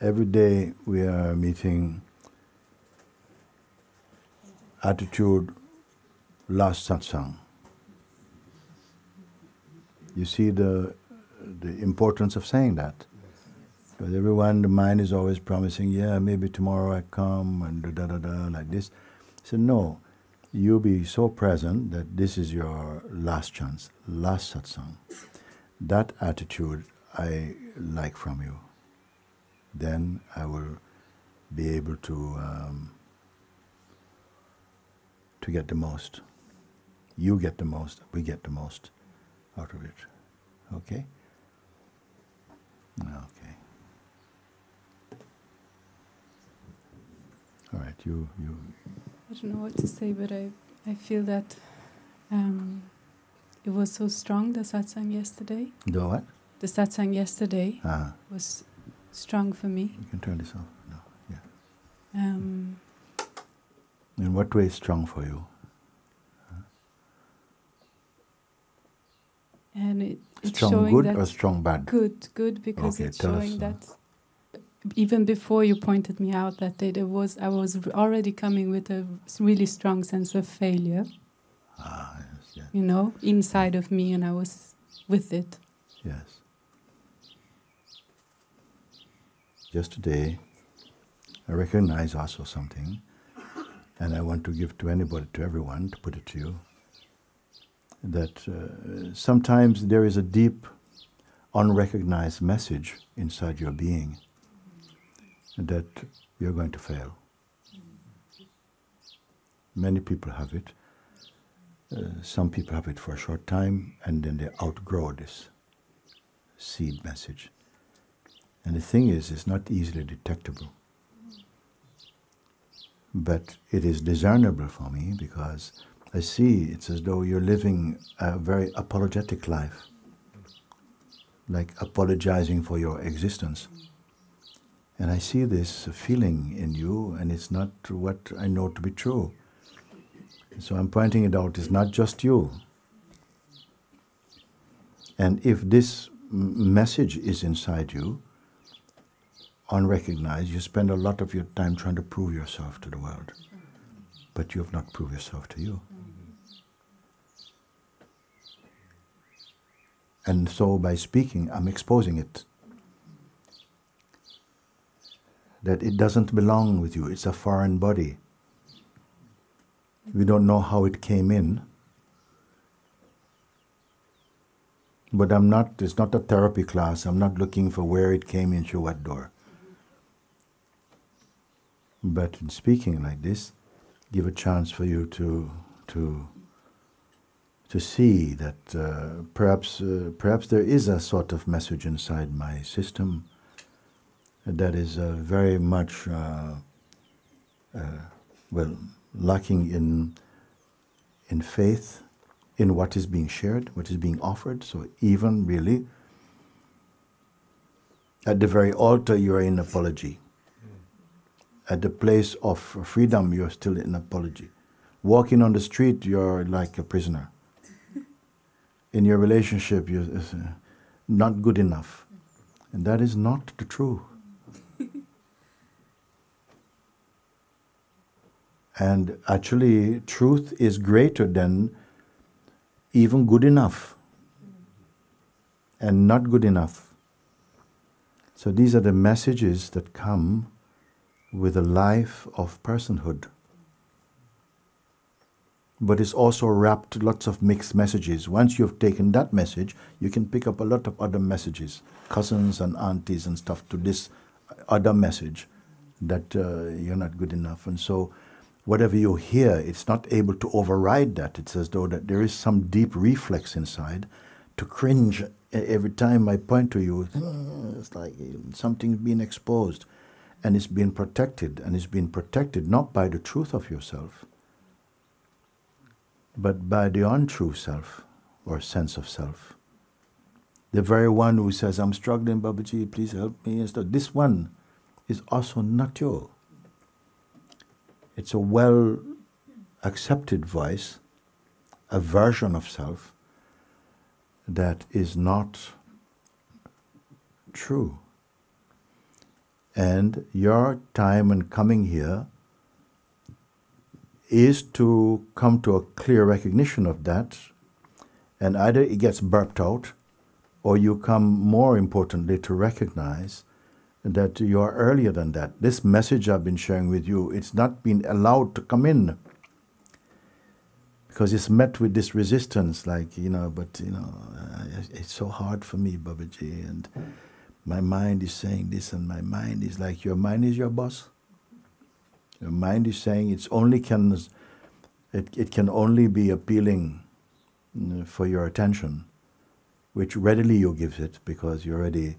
every day we are meeting attitude last satsang. You see the importance of saying that. Because everyone, the mind is always promising, yeah, maybe tomorrow I come and da-da-da-da, like this. So no, you be so present that this is your last chance, last satsang. That attitude I like from you. Then I will be able to get the most. You get the most, we get the most out of it. Okay? Okay. All right, you. I don't know what to say, but I feel that it was so strong, the satsang yesterday. The what? The satsang yesterday was strong for me. You can turn this off. No, yeah. In what way is strong for you? And it's strong showing good that or strong bad? Good, because okay, it's showing that even before you pointed me out that day, I was already coming with a really strong sense of failure. Yes, yes. You know, inside of me, and I was with it. Yes. Just today, I recognize also something, and I want to give to anybody, to everyone, to put it to you, that sometimes there is a deep, unrecognized message inside your being that you're going to fail. Many people have it. Some people have it for a short time, and then they outgrow this seed message. And the thing is, it's not easily detectable. But it is discernible for me because I see it's as though you're living a very apologetic life, like apologizing for your existence. And I see this feeling in you, and it's not what I know to be true. So I'm pointing it out, it's not just you. And if this message is inside you, unrecognized, you spend a lot of your time trying to prove yourself to the world. But you have not proved yourself to you. And so by speaking, I'm exposing it. That it doesn't belong with you, it's a foreign body. We don't know how it came in. But it's not a therapy class, I'm not looking for where it came in through what door. But in speaking like this, give a chance for you to see that perhaps there is a sort of message inside my system that is very much lacking in faith in what is being shared, what is being offered. So even really at the very altar you are in apology. At the place of freedom you are still in apology. Walking on the street you're like a prisoner. In your relationship you're not good enough. And that is not the truth. And actually, truth is greater than even good enough and not good enough. So these are the messages that come with a life of personhood. But it's also wrapped lots of mixed messages. Once you've taken that message, you can pick up a lot of other messages, cousins and aunties and stuff, to this other message that you're not good enough. And so whatever you hear, it's not able to override that. It's as though that there is some deep reflex inside to cringe every time I point to you. It's like something's being exposed, and it's being protected, and it's being protected not by the truth of yourself, but by the untrue self or sense of self. The very one who says, I'm struggling, Babaji, please help me. This one is also not you. It's a well-accepted voice, a version of self that is not true. And your time in coming here is to come to a clear recognition of that, and either it gets burped out, or you come, more importantly, to recognize that you are earlier than that. This message I've been sharing with you, it's not been allowed to come in, because it's met with this resistance, like, it's so hard for me, Babaji, and my mind is saying this, and my mind is like, your mind is your boss. Your mind is saying it can only be appealing for your attention, which readily you give it, because you're ready.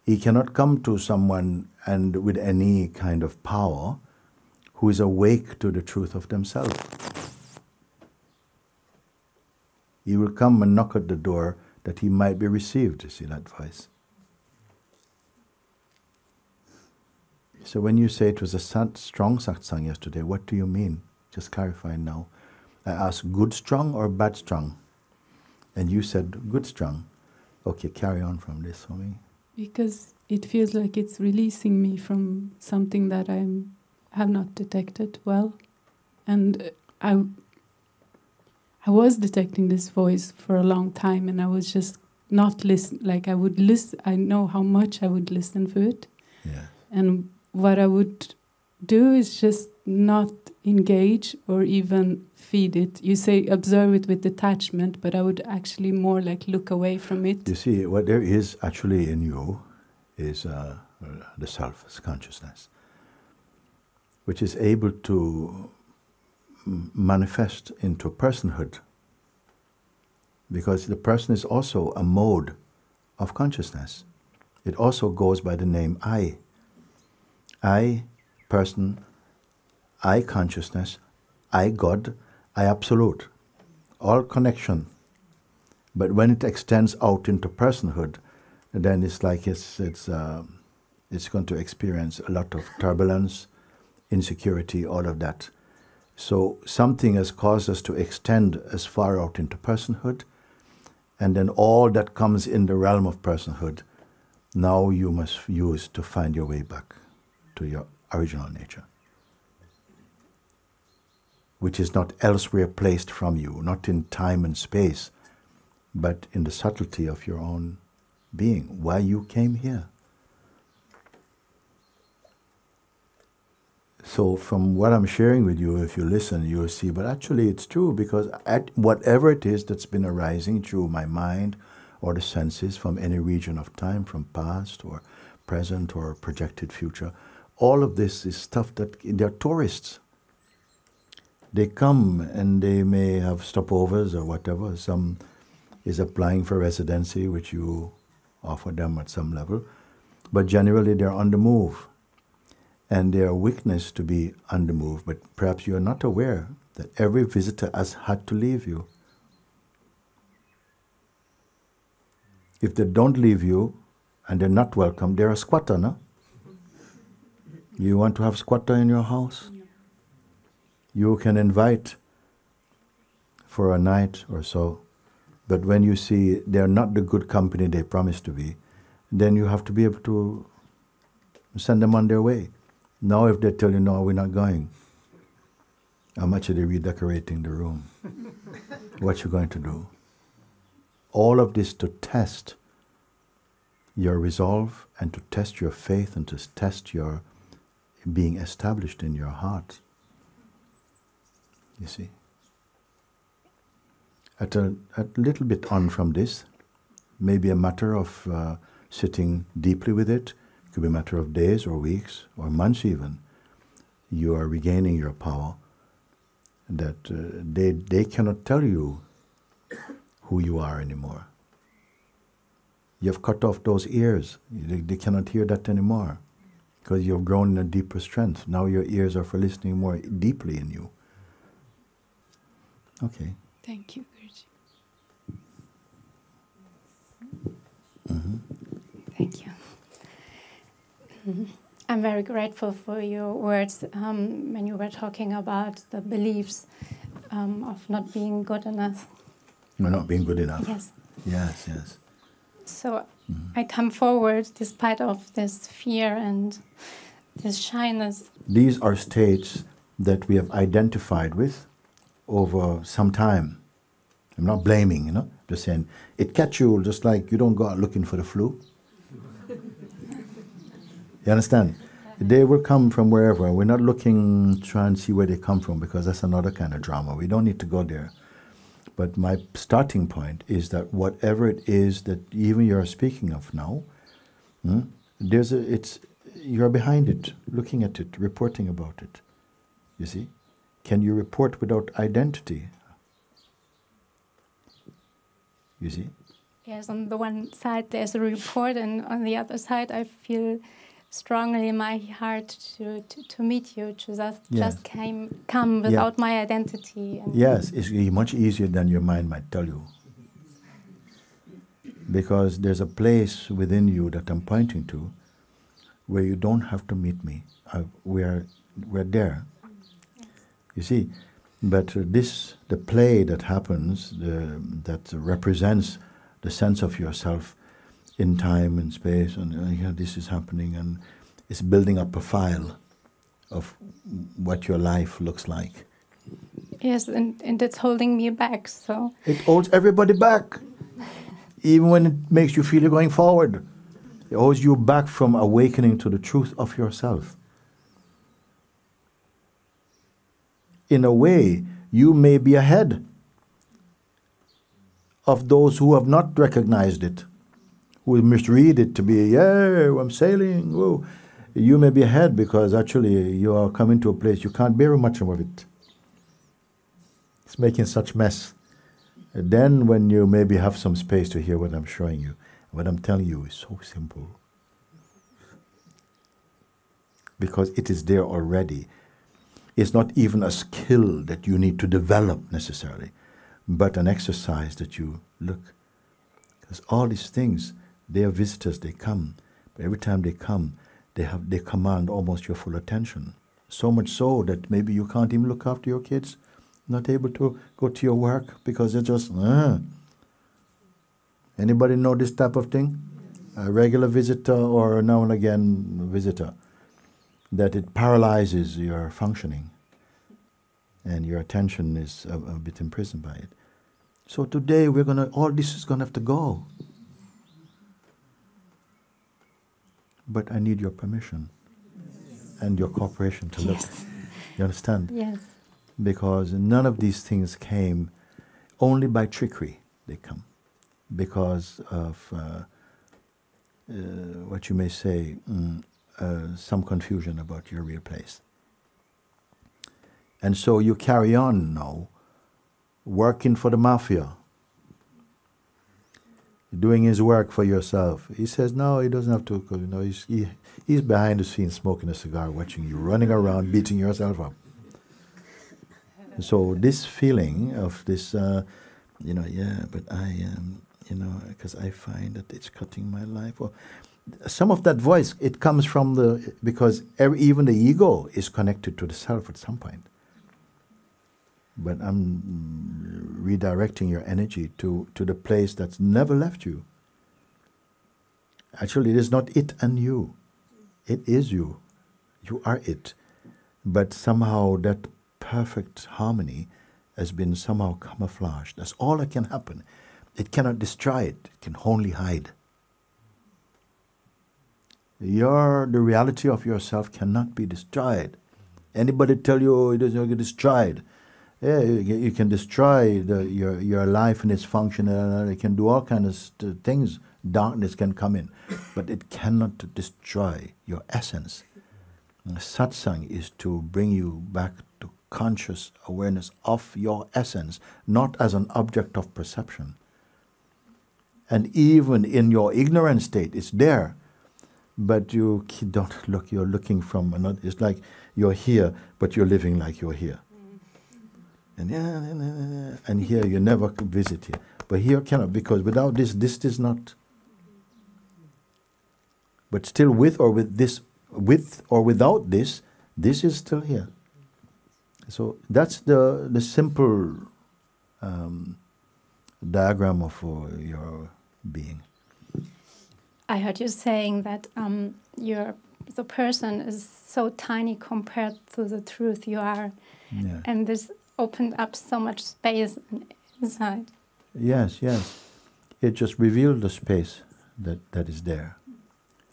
He cannot come to someone and with any kind of power who is awake to the truth of themselves. He will come and knock at the door that he might be received, you see that voice. So when you say it was a strong satsang yesterday, what do you mean? Just clarify now. I asked good strong or bad strong? And you said good strong. Okay, carry on from this for me. Because it feels like it's releasing me from something that I have not detected well. And I was detecting this voice for a long time, and I was just not listen. Like I would listen. I know how much I would listen for it. Yeah. And what I would do is just not engage or even feed it. You say observe it with detachment, but I would actually more like look away from it. You see, what there is actually in you is the self, consciousness, which is able to manifest into personhood, because the person is also a mode of consciousness. It also goes by the name I. I, person, I, consciousness, I, God, I, absolute. All connection. But when it extends out into personhood, then it's like it's going to experience a lot of turbulence, insecurity, all of that. So something has caused us to extend as far out into personhood, and then all that comes in the realm of personhood, now you must use to find your way back to your original nature, which is not elsewhere placed from you, not in time and space, but in the subtlety of your own being, why you came here. So from what I'm sharing with you, if you listen, you'll see, but actually it's true, because whatever it is that's been arising through my mind or the senses from any region of time, from past or present or projected future, all of this is stuff that they're tourists. They come and they may have stopovers or whatever. Some is applying for residency, which you offer them at some level. But generally they're on the move. And they are witness to be on the move. But perhaps you're not aware that every visitor has had to leave you. If they don't leave you and they're not welcome, they're a squatter, no? You want to have squatter in your house? No. You can invite for a night or so, but when you see they're not the good company they promised to be, then you have to be able to send them on their way. Now if they tell you, no, we're not going, I'm actually redecorating the room. What you going to do? All of this to test your resolve and to test your faith and to test your being established in your heart. You see? At a little bit on from this, maybe a matter of sitting deeply with it, it could be a matter of days or weeks or months even, you are regaining your power, that they cannot tell you who you are anymore. You have cut off those ears. They cannot hear that anymore, because you've grown in a deeper strength. Now your ears are for listening more deeply in you. Okay. Thank you, Guruji. Mm-hmm. Thank you. Mm-hmm. I'm very grateful for your words when you were talking about the beliefs of not being good enough. No, not being good enough. Yes. Yes, yes. So I come forward despite of this fear and this shyness. These are states that we have identified with over some time. I'm not blaming, you know, just saying it catch you just like you don't go out looking for the flu. You understand? They will come from wherever. We're not looking, try and see where they come from, because that's another kind of drama. We don't need to go there. But my starting point is that whatever it is that even you're speaking of now, you're behind it, looking at it, reporting about it. You see? Can you report without identity? You see? Yes, on the one side there's a report, and on the other side I feel strongly in my heart to meet you, to just come without my identity. And yes, it's much easier than your mind might tell you. Because there's a place within you that I'm pointing to where you don't have to meet me. We're there. You see? But the play that happens, that represents the sense of yourself in time and space, and this is happening, and it's building up a file of what your life looks like. Yes, and it's holding me back, so... It holds everybody back, even when it makes you feel you're going forward. It holds you back from awakening to the truth of yourself. In a way, you may be ahead of those who have not recognized it, who misread it to be, yeah, I'm sailing, whoa. You may be ahead because actually you are coming to a place you can't bear much of it. It's making such mess. And then when you maybe have some space to hear what I'm showing you, what I'm telling you is so simple. Because it is there already. It's not even a skill that you need to develop necessarily, but an exercise that you look. Because all these things, they are visitors, they come. But every time they come, they command almost your full attention. So much so that maybe you can't even look after your kids, not able to go to your work because they're just, Anybody know this type of thing? A regular visitor or now and again visitor. That it paralyzes your functioning and your attention is a bit imprisoned by it. So today all this is gonna have to go. But I need your permission and your cooperation to look. You understand? Yes. Because none of these things came only by trickery. They come because of what you may say, some confusion about your real place. And so you carry on now, working for the mafia, doing his work for yourself. He says, no, he doesn't have to, he's behind the scenes smoking a cigar, watching you, running around, beating yourself up. So this feeling of this, but I am, because I find that it's cutting my life. Or some of that voice, it comes from because even the ego is connected to the self at some point. But I'm redirecting your energy to the place that's never left you. Actually, it is not it and you. It is you. You are it. But somehow that perfect harmony has been somehow camouflaged. That's all that can happen. It cannot destroy it. It can only hide. The reality of yourself cannot be destroyed. Anybody tell you it doesn't get destroyed? Yeah, you can destroy your life and its function. It can do all kinds of things. Darkness can come in, but it cannot destroy your essence. Satsang is to bring you back to conscious awareness of your essence, not as an object of perception. And even in your ignorant state, it's there, but you don't look. You're looking from another. It's like you're here, but you're living like you're here. And here you never visit here. But here cannot, because without this is not. But still with or without this is still here. So that's the simple diagram of your being. I heard you saying that the person is so tiny compared to the truth you are. Yeah. And this opened up so much space inside. Yes, yes. It just revealed the space that is there.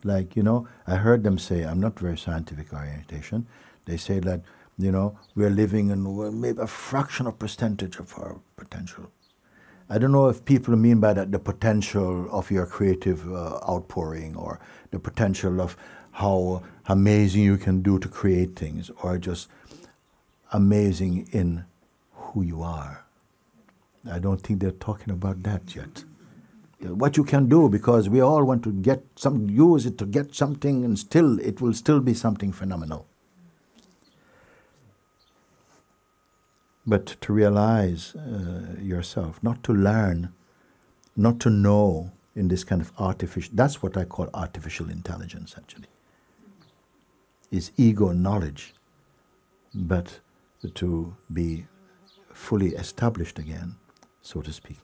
Like, I heard them say, I'm not very scientific orientation, they say that, we're living in maybe a fraction of percentage of our potential. I don't know if people mean by that the potential of your creative outpouring, or the potential of how amazing you can do to create things, or just amazing in who you are. I don't think they're talking about that yet. What you can do, because we all want to use it to get something, and it will still be something phenomenal. But to realize yourself, not to learn, not to know in this kind of artificial, that's what I call artificial intelligence actually. Is ego knowledge, but to be fully established again, so to speak,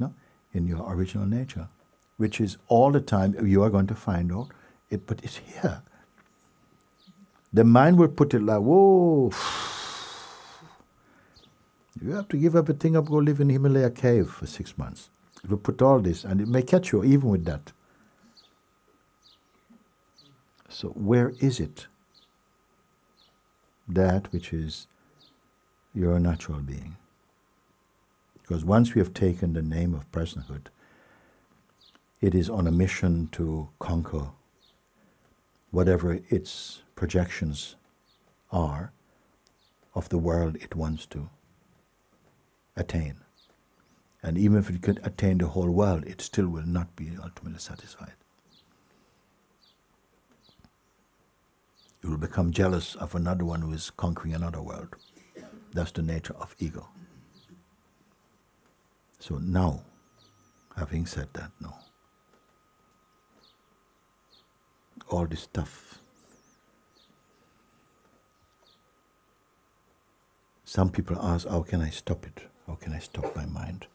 in your original nature, which is all the time you are going to find out, but it's here. The mind will put it like, whoa, you have to give everything up, go live in Himalaya cave for 6 months. It will put all this, and it may catch you even with that. So where is it? That which is your natural being. Because once we have taken the name of personhood, it is on a mission to conquer whatever its projections are of the world it wants to attain. And even if it could attain the whole world, it still will not be ultimately satisfied. You will become jealous of another one who is conquering another world. That's the nature of ego. So now, having said that, no. All this stuff. Some people ask, how can I stop it? How can I stop my mind?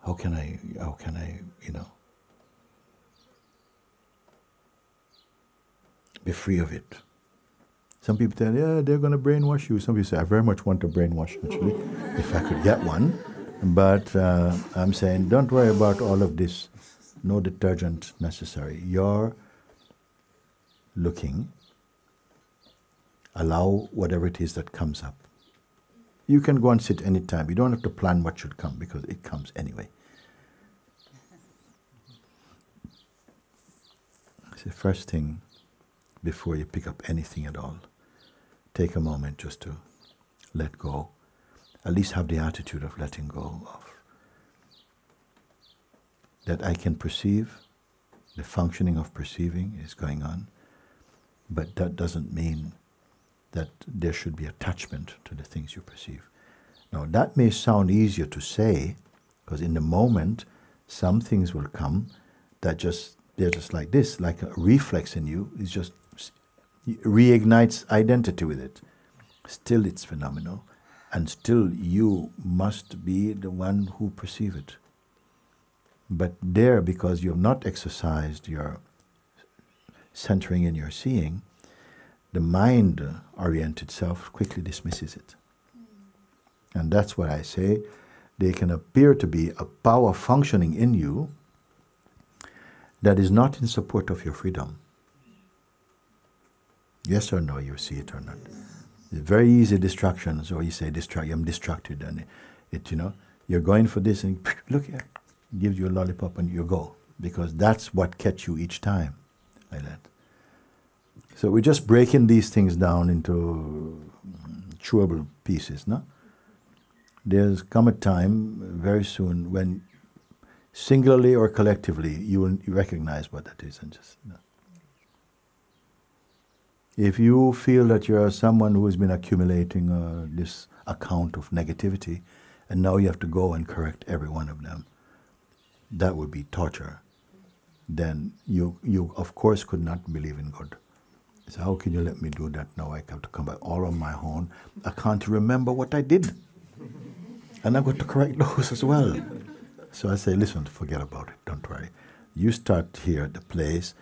How can I, be free of it? Some people tell, yeah, they're going to brainwash you. Some people say, I very much want to brainwash, actually, if I could get one. But I'm saying, don't worry about all of this. No detergent necessary. You're looking. Allow whatever it is that comes up. You can go and sit anytime. You don't have to plan what should come, because it comes anyway. It's the first thing before you pick up anything at all. Take a moment just to let go. At least have the attitude of letting go of. That I can perceive, the functioning of perceiving is going on, but that doesn't mean that there should be attachment to the things you perceive. Now that may sound easier to say, because in the moment some things will come that they're just like this, like a reflex in you, it just reignites identity with it. Still it's phenomenal, and still you must be the one who perceive it. But there, because you have not exercised your centering in your seeing, the mind-oriented self quickly dismisses it. And that's what I say. There can appear to be a power functioning in you that is not in support of your freedom. Yes or no, you see it or not. Very easy distractions, or you say, I'm distracted, and you're going for this, and look here, gives you a lollipop and you go, because that's what catch you each time, like that. So we're just breaking these things down into chewable pieces, no? There's come a time very soon when singularly or collectively you will recognize what that is, and just, If you feel that you're someone who has been accumulating this account of negativity, and now you have to go and correct every one of them, that would be torture. Then you of course could not believe in God. So how can you let me do that now? I have to come back all on my own. I can't remember what I did. And I've got to correct those as well. So I say, listen, forget about it, don't worry. you start here at the place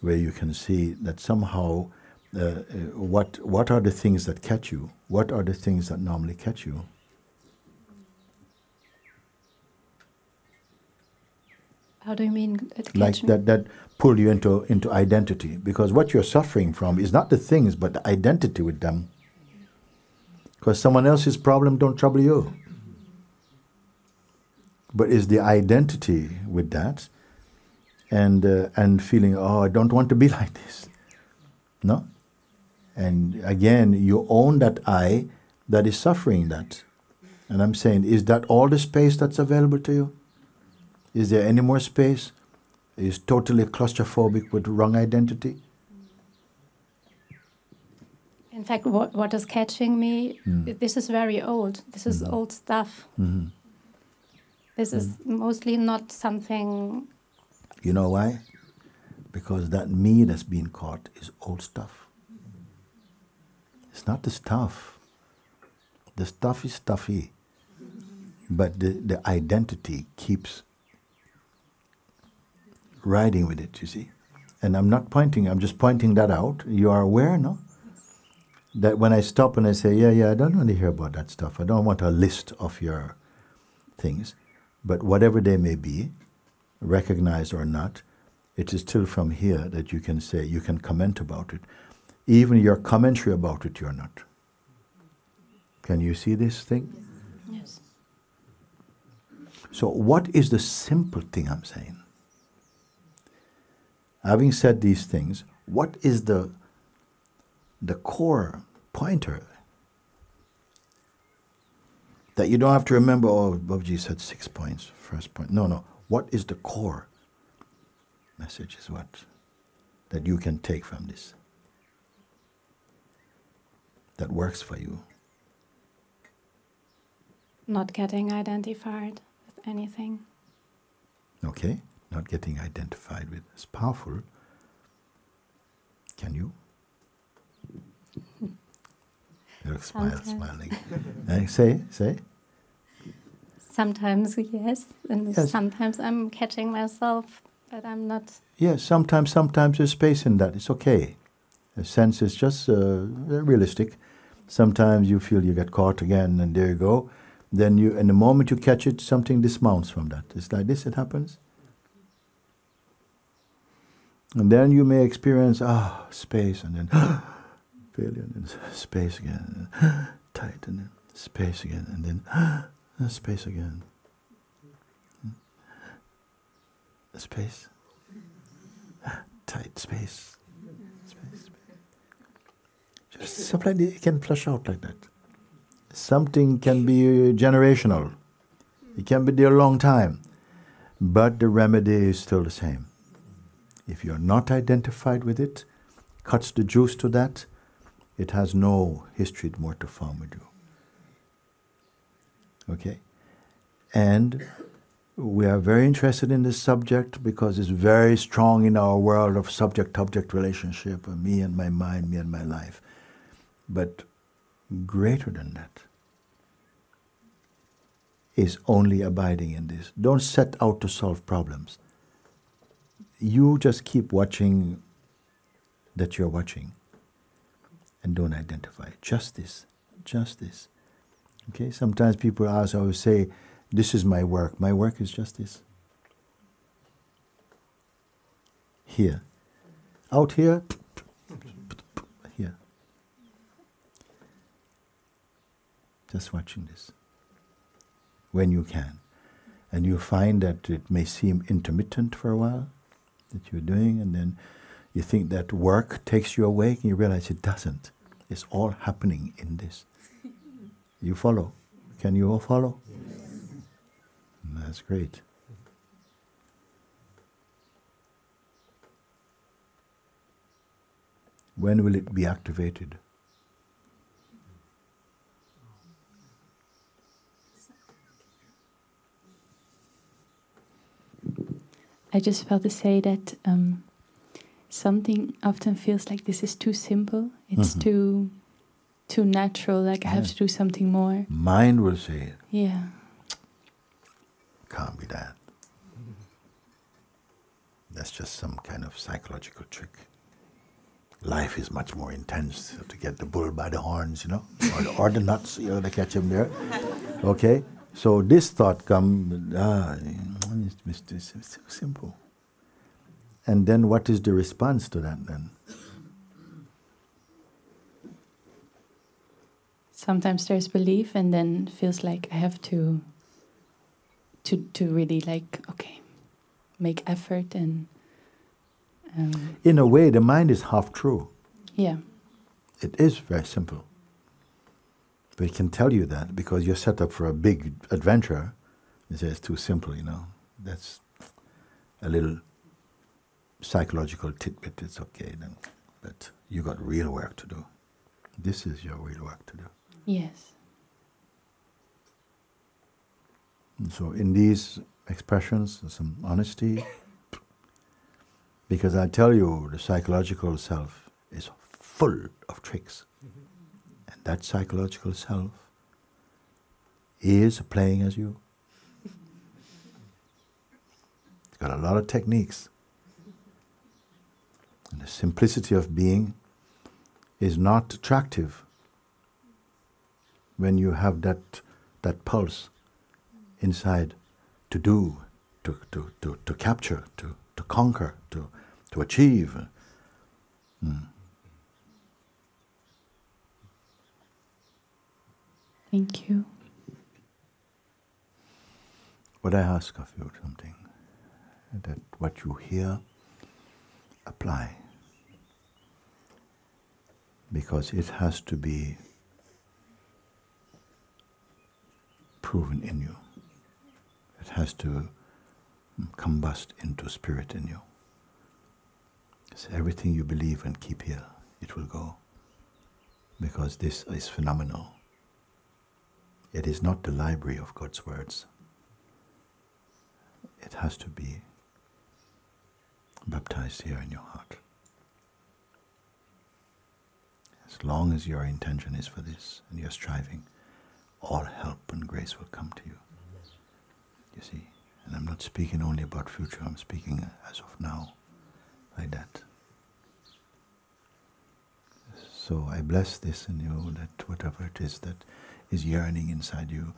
where you can see that somehow what are the things that catch you? What are the things that normally catch you? How do you mean? Like that pull you into identity. Because what you're suffering from is not the things, but the identity with them. Because someone else's problem don't trouble you. But it's the identity with that and feeling, oh, I don't want to be like this. No? And again, you own that I that is suffering that. And I'm saying, is that all the space that's available to you? Is there any more space? Is totally claustrophobic with wrong identity? In fact, what is catching me, this is very old. This is old stuff. Mm-hmm. This is mostly not something... You know why? Because that me that's being caught is old stuff. It's not the stuff. The stuff is stuffy. But the identity keeps riding with it, you see. And I'm not pointing, I'm just pointing that out. You are aware, no? That when I stop and I say, yeah, I don't want to hear about that stuff. I don't want a list of your things. But whatever they may be, recognized or not, it is still from here that you can say, you can comment about it. Even your commentary about it, you're not. Can you see this thing? Yes. So what is the simple thing I'm saying? Having said these things, what is the core pointer? That you don't have to remember, oh, Mooji said 6 points, first point. No. What is the core message is what? That you can take from this. That works for you. Not getting identified with anything. Okay? Not getting identified with. It's powerful. Can you? You smiling. Say. Sometimes yes, and yes. Sometimes I'm catching myself that I'm not. Yes, sometimes there's space in that. It's okay. The sense is just realistic. Sometimes you feel you get caught again, and there you go. Then in the moment you catch it, something dismounts from that. It's like this, it happens. And then you may experience, space, and then failure, and then space again, and tight, and then space again, and then space again. Space, tight, space. Just something it can flush out like that. Something can be generational. It can be there a long time. But the remedy is still the same. If you're not identified with it, cuts the juice to that, it has no history more to form with you. Okay? And we are very interested in this subject because it's very strong in our world of subject-object relationship, me and my mind, me and my life. But greater than that is only abiding in this. Don't set out to solve problems. You just keep watching that you're watching and don't identify. Just this. Okay? Sometimes people ask, I will say, this is my work. My work is just this. Here. Out here. Here. Just watching this. When you can. And you find that it may seem intermittent for a while, that you're doing, and then you think that work takes you away, and you realize it doesn't. It's all happening in this. You follow? Can you all follow? Yes. That's great. When will it be activated? I just felt to say that something often feels like this is too simple. It's too natural, like I have to do something more. Mind will say it. Yeah. Can't be that. That's just some kind of psychological trick. Life is much more intense to get the bull by the horns, or the nuts, to catch him there. Okay? So this thought comes, it's so simple. And then what is the response to that then? Sometimes there's belief, and then feels like I have to really make effort and. In a way, the mind is half true. Yeah. It is very simple. But it can tell you that because you're set up for a big adventure. You say it's too simple, That's a little psychological tidbit. It's okay then. But you got real work to do. This is your real work to do. Yes. And so in these expressions, there's some honesty. Because I tell you, the psychological self is full of tricks. And that psychological self is playing as you. It's got a lot of techniques. And the simplicity of being is not attractive when you have that pulse inside to do, to capture, to conquer, to achieve. Thank you. Would I ask of you something? That what you hear, apply. Because it has to be proven in you. It has to combust into spirit in you. So everything you believe and keep here, it will go. Because this is phenomenal. It is not the library of God's words. It has to be baptized here in your heart. As long as your intention is for this and you're striving, all help and grace will come to you. You see? And I'm not speaking only about future, I'm speaking as of now, like that. So I bless this in you, that whatever it is that is yearning inside you,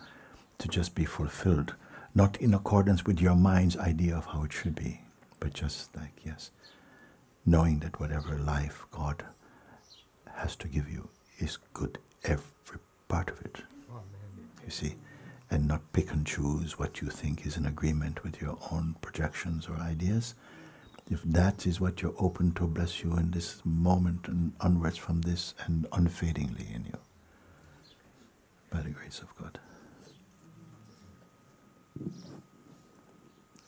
to just be fulfilled, not in accordance with your mind's idea of how it should be, but just like, yes, knowing that whatever life God has to give you is good, every part of it. You see? And not pick and choose what you think is in agreement with your own projections or ideas. If that is what you're open to, bless you in this moment and onwards from this and unfadingly in you. By the grace of God.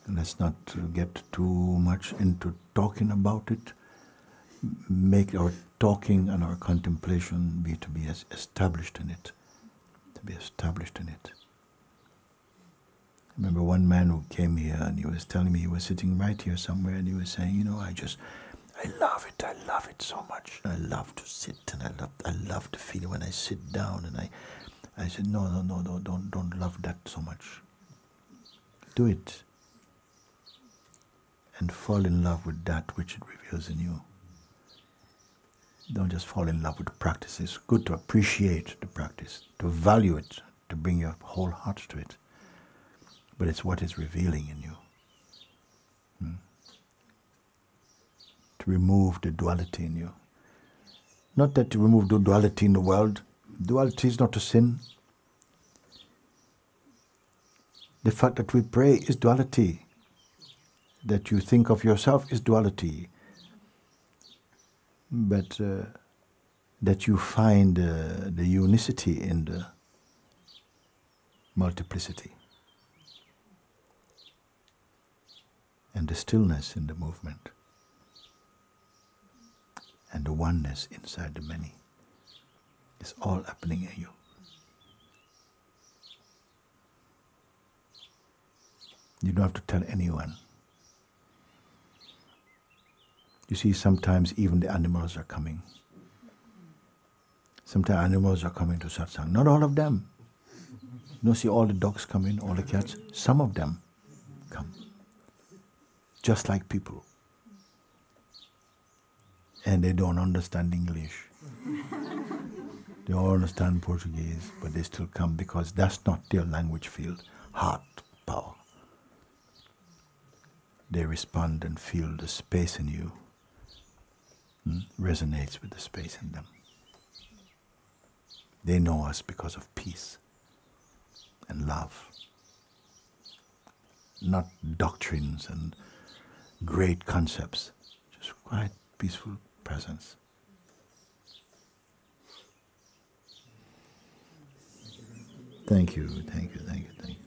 And let's not get too much into talking about it. Make our talking and our contemplation be to be established in it. To be established in it. I remember one man who came here and he was telling me, he was sitting right here somewhere and he was saying, I love it so much. I love to sit and I love the feeling when I sit down. And I said, no, don't love that so much. Do it. And fall in love with that which it reveals in you. Don't just fall in love with the practice. It's good to appreciate the practice, to value it, to bring your whole heart to it. But it's what is revealing in you. To remove the duality in you. Not that to remove the duality in the world. Duality is not a sin. The fact that we pray is duality. That you think of yourself is duality. But that you find the unicity in the multiplicity. And the stillness in the movement. And the oneness inside the many. It's all happening in you. You don't have to tell anyone. You see, sometimes even the animals are coming. Sometimes animals are coming to satsang. Not all of them. You don't see all the dogs coming, all the cats. Some of them come. Just like people. And they don't understand English. They don't understand Portuguese, but they still come because that's not their language field. Heart power. They respond and feel the space in you resonates with the space in them. They know us because of peace and love, not doctrines and great concepts, just quiet, peaceful presence. Thank you, thank you, thank you, thank you.